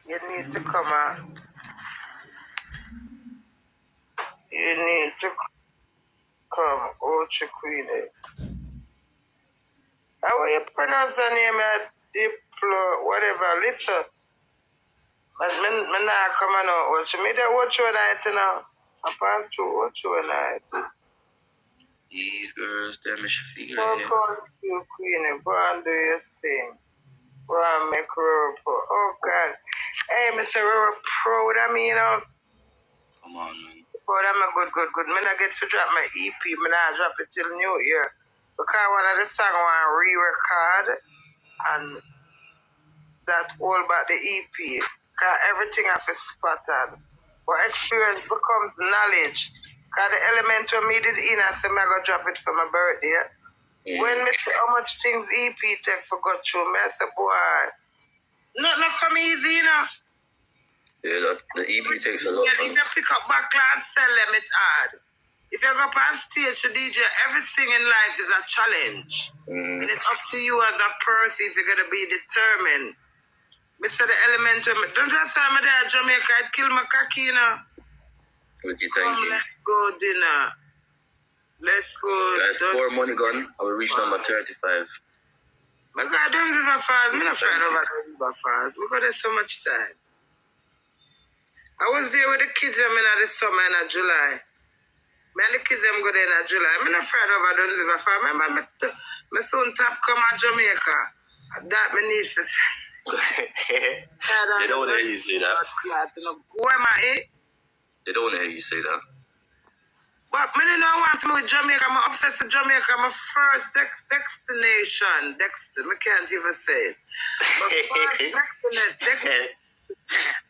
You need to come out. You need to come, Ultra Queen. How you pronounce her name? Diplo, whatever. Listen. But me not coming out. Watch me there. Watch you night now. I pass through. Watch you night. These girls, them is feeling it. You Queen. Go and do your thing. Go and make her up. Oh God. Hey, Mr. We're proud of me, you know. Come on, man. Proud of me, good. Me not get to drop my EP. Me not drop it till New Year. Because one of the songs I want to re-record and that all about the EP. Because everything has to spotted. But experience becomes knowledge. Because the element when me did in, I said, I'm going to drop it for my birthday. When me see how much things EP take for go through, me I say, boy, not come easy, you know. Yeah, the EP takes a lot. If you pick up backlog, sell them, it's hard. If you go up on stage to DJ, everything in life is a challenge. And it's up to you as a person if you're going to be determined. Mr. The element of me. Don't just say me there Jamaica, I'd kill my cocky, you know. Okay, thank you. Let's go dinner. Let's go. That's 4 money gone. I will reach number 35. My God, don't live a fast. I'm not afraid of it. Fast because there's so much time. I was there with the kids in the summer in July. Man, the kids them go there in July. I'm not afraid of it. Don't live a fast. Remember, my son tap come to Jamaica. That me need for. They don't want to hear you say that. Who am I? They don't want to hear you say that. But I don't want to move with Jamaica. I'm obsessed with Jamaica. My first destination. I can't even say it. My first destination.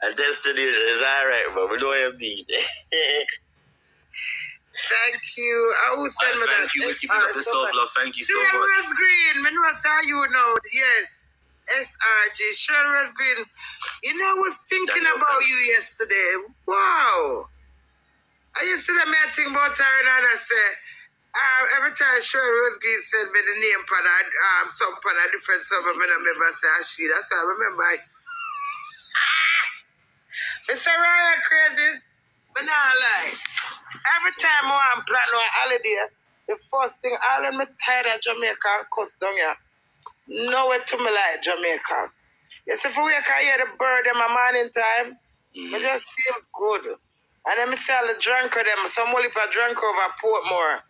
A destination is alright, but we don't have need. Thank you. I will send me that. Thank you for keeping up the soft love. Thank you so much. Sherry Green. I know how you know. Yes. SRG. Sherry Green. You know, I was thinking about you yesterday. Wow. I used to let me think about her and I say, every time Sherry Green sent me the name for that, some for a different song, I remember say Ashley. That's how I remember. Mr. Ryan crazies, but not lie. Every time I'm planning a holiday, the first thing, all of me tired of Jamaica and custom here. Nowhere to me like Jamaica. Yes, if we can hear the bird in my morning time, I just feel good. And then I see all the drunk of them, some only for drunk over Portmore.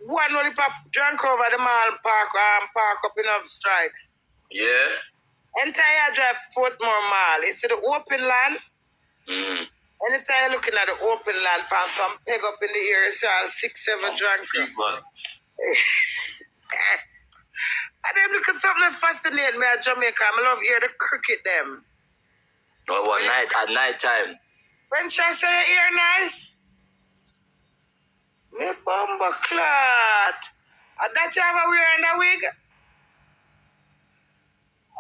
One only for drunk over the mall park up in of strikes. Yeah. Entire drive Portmore Mall. It's the open land. Anytime you're looking at the open land, some peg up in the air, it's all 6-7 drunk. And then look at something that fascinates me at Jamaica. I love hear the cricket them. Oh, one night at night time. French I say ear nice. Me bumbo clot. And that you have a wear in the wig?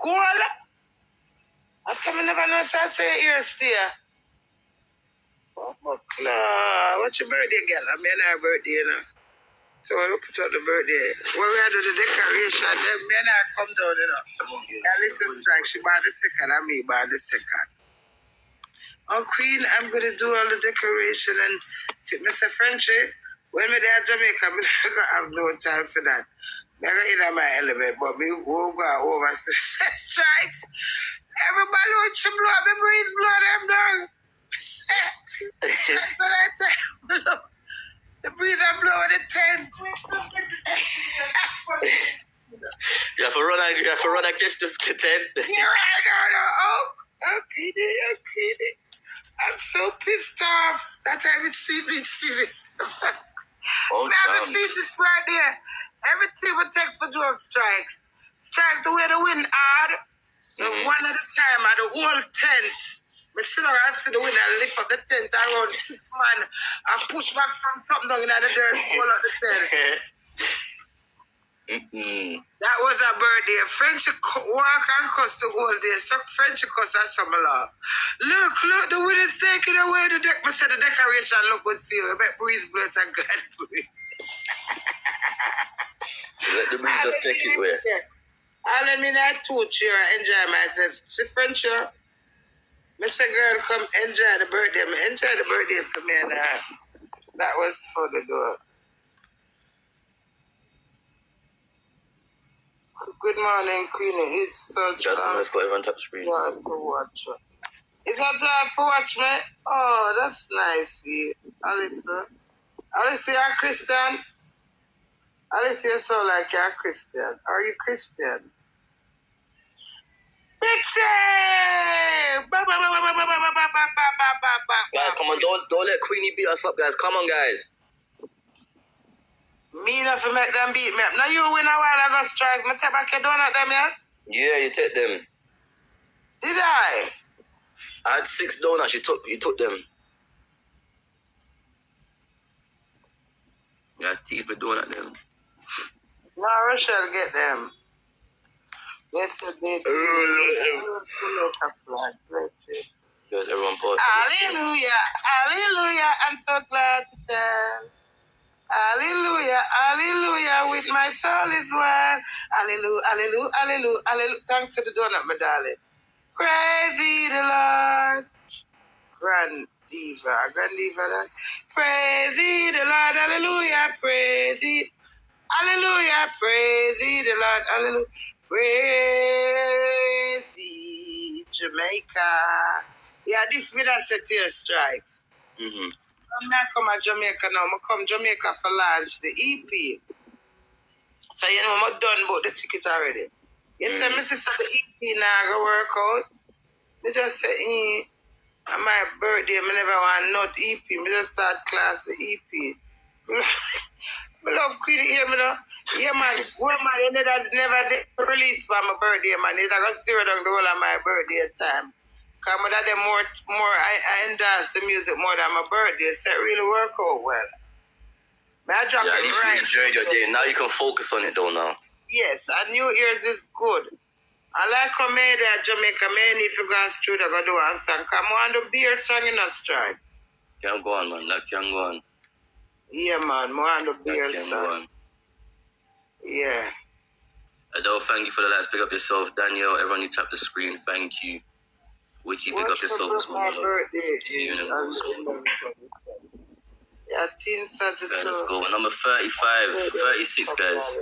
Cool. I tell me never know so I say ear steer. Bumbo clot. What's your birthday, girl? I mean our birthday, you know. So I put out the birthday. When we had the decoration, then me and I come down, you know. Alice strike, she bought the second, and me bought the second. Oh, Queen, I'm going to do all the decoration and Mr. Frenchy, when me there at Jamaica, I'm not going to have no time for that. I'm going to in my element, but me will go over strikes. Everybody would you blow, the breeze blow them down. The breeze are blowing the tent. You have to run and catch the tent. You're right, no. Oh, okay. I'm so pissed off that I would see this. Oh, now the seat is right there. Everything would take for drug strikes. Strikes the way the wind hard. One at a time at the whole tent. I sit down and see the wind and lift up the tent around 6 man and push back from something down in the dirt and pull out the tent. That was a birthday. French walk and cuss the whole day. So French cuss and some law. Look, the wind is taking away the deck. I said the decoration look good see you. I bet breeze blow it and God breathe. Let the breeze just take it away. I let me not touch you and enjoy myself. See French, Mr. Girl, come enjoy the birthday. Enjoy the birthday for me and her. That was for the door. Good morning, Queenie. It's such Guys, come, let's go. Everyone tap the screen. joy to watch. Is that joy for watch me? Oh, that's nice. Alyssa. Alyssa, you're a Christian? Alyssa, you sound like you're a Christian. Are you Christian? Pixie! Guys, come on, don't let Queenie beat us up, guys. Come on, guys. Me not to make them beat me up. Now you win a while ago strike. Me take back your donut them yet? Yeah, you take them. Did I? I had 6 donuts. You took them. Yeah, teeth me donut them. No, Rochelle get them. Yesterday, to make a flag. Let's see. Guys, everyone pause. Hallelujah, hallelujah. I'm so glad to tell. Hallelujah, hallelujah, with my soul is well. Hallelujah, hallelujah, hallelujah, hallelujah. Thanks for the donut, my darling. Praise ye the Lord. Grand Diva, that. Praise ye the Lord, hallelujah, praise ye. Hallelujah, praise ye the Lord, hallelujah. Praise ye Jamaica. Yeah, this me that set your strikes. Mm-hmm. I'm not come to Jamaica now. I come Jamaica for launch the EP. So, you know, I'm done about the ticket already. You say, my sister, the EP now go work out. Me just say, on my birthday, I never want not EP. Me just start class the EP. I love Queen here, you know. Yeah, man. Well, man, you never release for my birthday, man. You got zero down the whole of my birthday time. Because I endorse the music more than my birthday, so it really work out well. But I drop At it least right. you enjoyed your day. Now you can focus on it, though, now. Yes, and New Year's is good. I like how many at Jamaica, many if you go through the go do one song. Come on, the beer song in the stripes. Can go on, man. That can go on. Yeah, man, more on the beer That can song. go on. Yeah. Adele, thank you for the likes. Pick up yourself. Daniel, everyone, you tap the screen. Thank you. Wiki, pick up yourself as well. My birthday See you in the yeah, Teen Saturday. Okay, let's go. Number 35, 36, guys.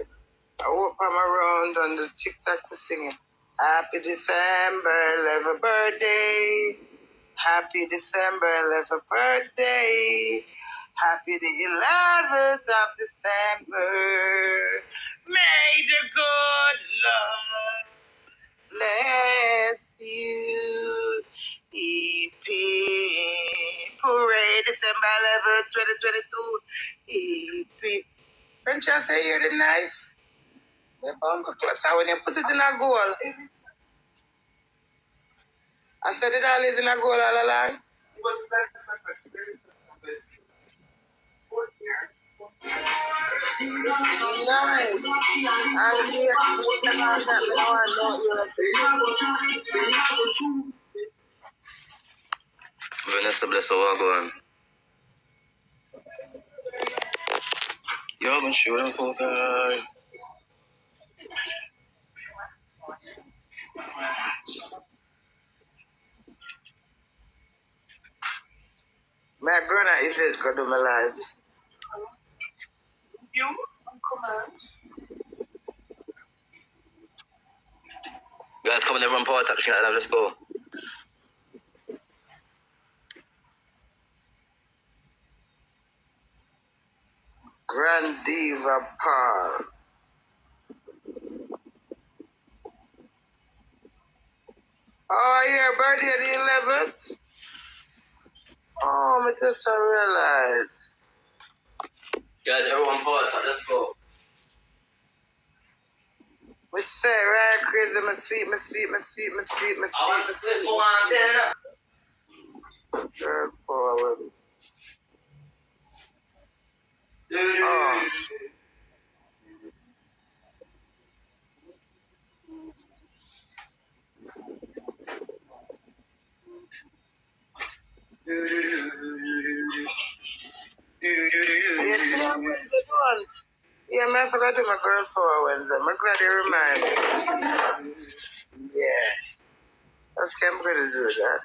I hope I'm around on the TikTok to sing it. Happy December, 11th birthday. Happy December, 11th birthday. Happy the 11th of December. May the good Lord bless you. EP Parade December 11th, 2022. EP. French, I say you're the nice. The bumper class, when you put it in a goal. I said it all is in a goal all along. Nice. And here, Vanessa, bless her, well, go on. Yo, been shooting for guys. my grandma is just going to do my life. Guys, come on, everyone, power tap, let's go. Grand Diva Paul. Oh, your birthday the 11th? Oh, I just realized. Guys, everyone, power tap, let's go. We say, right, crazy, my sweet. Girl, forward. Oh. Yeah, man, I forgot to my girl power Wednesday. I'm glad you remind me. Yeah. Okay, I'm gonna do that.